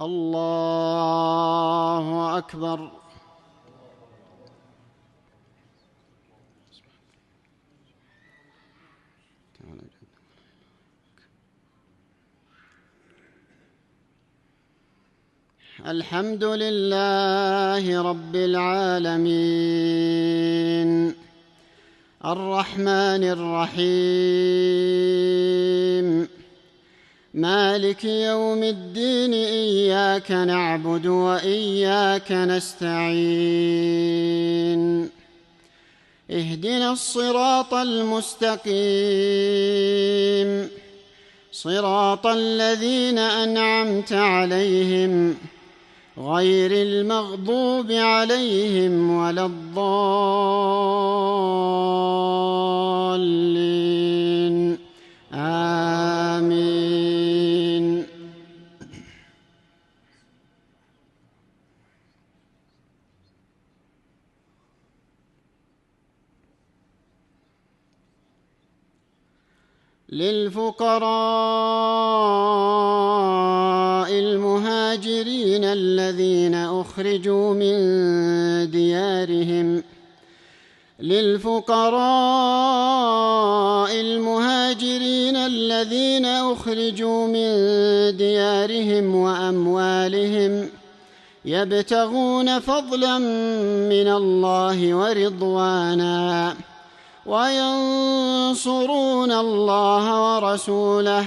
الله أكبر. الحمد لله رب العالمين الرحمن الرحيم مالك يوم الدين إياك نعبد وإياك نستعين اهدنا الصراط المستقيم صراط الذين أنعمت عليهم غير المغضوب عليهم ولا الضالين آمين. للفقراء المهاجرين الذين أخرجوا من ديارهم وأموالهم يبتغون فضلا من الله ورضوانا وينصرون الله ورسوله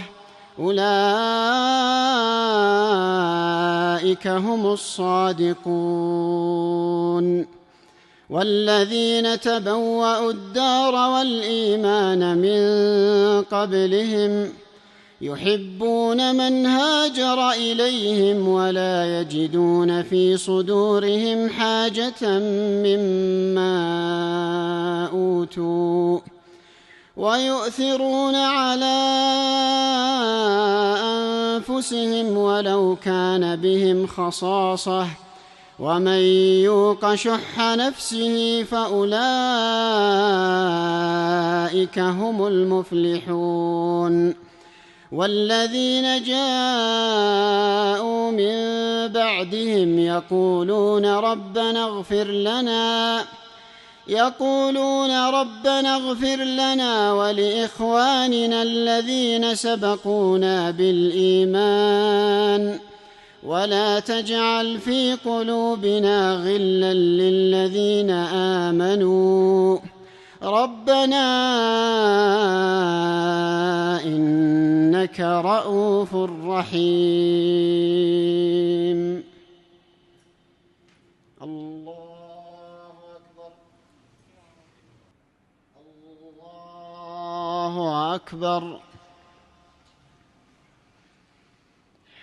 أولئك هم الصادقون. والذين تبوأوا الدار والإيمان من قبلهم يحبون من هاجر إليهم ولا يجدون في صدورهم حاجة مما أوتوا ويؤثرون على أنفسهم ولو كان بهم خصاصة ومن يوق شح نفسه فأولئك هم المفلحون. والذين جاءوا من بعدهم يقولون ربنا اغفر لنا ولإخواننا الذين سبقونا بالإيمان ولا تجعل في قلوبنا غلا للذين آمنوا ربنا إنك رءوف رحيم. الله أكبر. الله أكبر.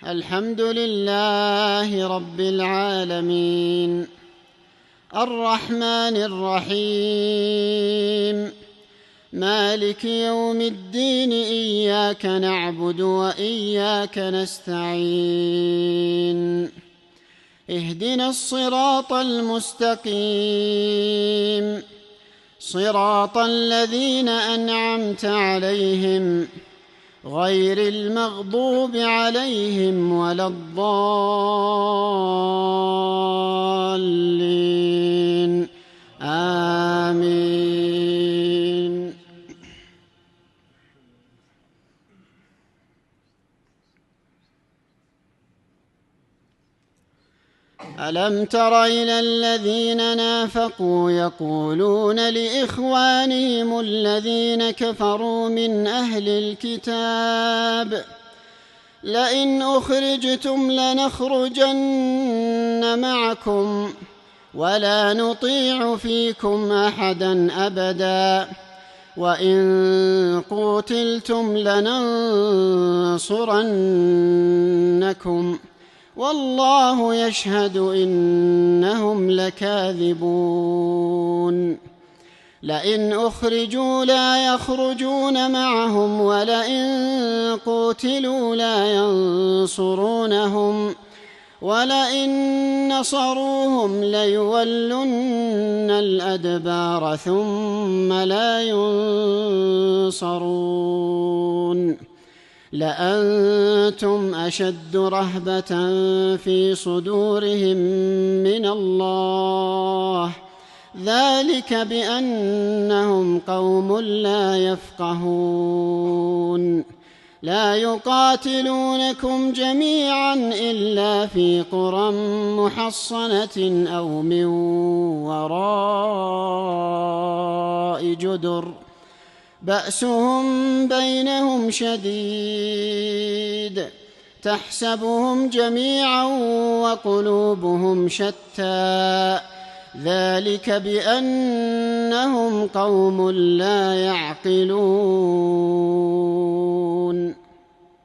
الحمد لله رب العالمين الرحمن الرحيم مالك يوم الدين إياك نعبد وإياك نستعين اهدنا الصراط المستقيم صراط الذين أنعمت عليهم غير المغضوب عليهم ولا الضالين آمين. ألم تر إلى الذين نافقوا يقولون لإخوانهم الذين كفروا من أهل الكتاب لئن أخرجتم لنخرجن معكم ولا نطيع فيكم أحدا أبدا وإن قوتلتم لننصرنكم والله يشهد إنهم لكاذبون. لئن أخرجوا لا يخرجون معهم ولئن قوتلوا لا ينصرونهم ولئن نصروهم ليولن الأدبار ثم لا ينصرون. لأنتم أشد رهبة في صدورهم من الله، ذلك بأنهم قوم لا يفقهون. لا يقاتلونكم جميعا إلا في قرى محصنة أو من وراء جدر بأسهم بينهم شديد، تحسبهم جميعا وقلوبهم شتى، ذلك بأنهم قوم لا يعقلون.